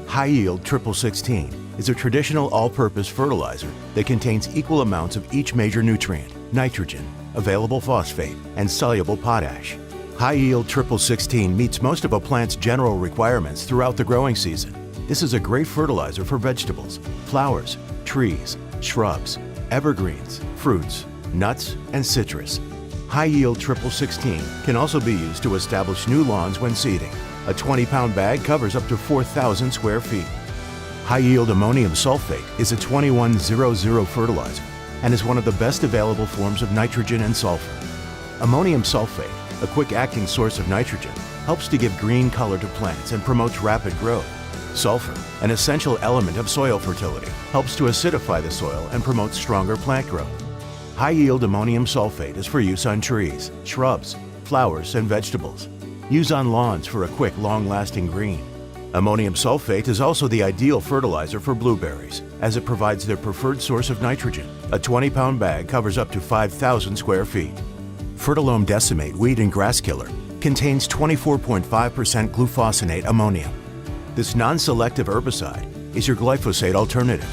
High-yield triple 16 is a traditional all-purpose fertilizer that contains equal amounts of each major nutrient, nitrogen, available phosphate, and soluble potash. High-yield triple 16 meets most of a plant's general requirements throughout the growing season. This is a great fertilizer for vegetables, flowers, trees, shrubs, evergreens, fruits, nuts, and citrus. High-yield triple 16 can also be used to establish new lawns when seeding. A 20-pound bag covers up to 4,000 square feet. High-yield ammonium sulfate is a 2100 fertilizer and is one of the best available forms of nitrogen and sulfur. Ammonium sulfate, a quick-acting source of nitrogen, helps to give green color to plants and promotes rapid growth. Sulfur, an essential element of soil fertility, helps to acidify the soil and promotes stronger plant growth. High-yield ammonium sulfate is for use on trees, shrubs, flowers, and vegetables. Use on lawns for a quick, long-lasting green. Ammonium sulfate is also the ideal fertilizer for blueberries, as it provides their preferred source of nitrogen. A 20-pound bag covers up to 5,000 square feet. Ferti-lome decimate weed and grass killer contains 24.5% glufosinate ammonium. This non-selective herbicide is your glyphosate alternative,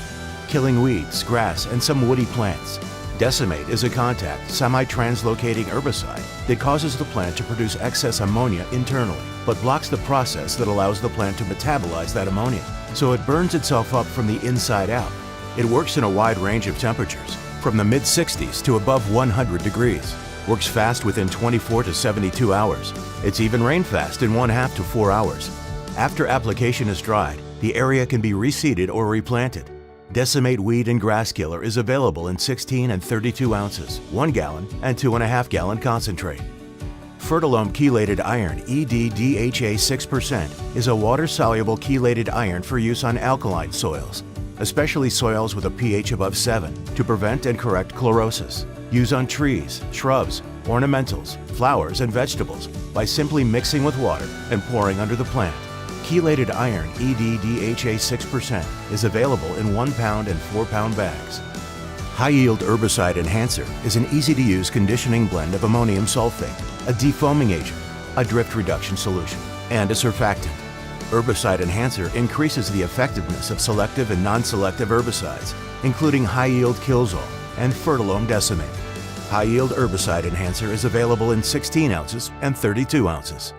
killing weeds, grass, and some woody plants. Decimate is a contact, semi-translocating herbicide that causes the plant to produce excess ammonia internally, but blocks the process that allows the plant to metabolize that ammonia, so it burns itself up from the inside out. It works in a wide range of temperatures, from the mid-60s to above 100 degrees. Works fast within 24 to 72 hours. It's even rain fast in 1/2 to 4 hours. After application is dried, the area can be reseeded or replanted. Decimate weed and grass killer is available in 16 and 32 ounces, 1 gallon, and 2.5 gallon concentrate. Ferti-lome chelated iron EDDHA 6% is a water-soluble chelated iron for use on alkaline soils, especially soils with a pH above 7, to prevent and correct chlorosis. Use on trees, shrubs, ornamentals, flowers, and vegetables by simply mixing with water and pouring under the plant. Chelated iron EDDHA 6% is available in 1 pound and 4 pound bags. High-yield herbicide enhancer is an easy-to-use conditioning blend of ammonium sulfate, a defoaming agent, a drift reduction solution, and a surfactant. Herbicide enhancer increases the effectiveness of selective and non-selective herbicides, including high-yield Killzone and Ferti-lome decimate. High-yield herbicide enhancer is available in 16 ounces and 32 ounces.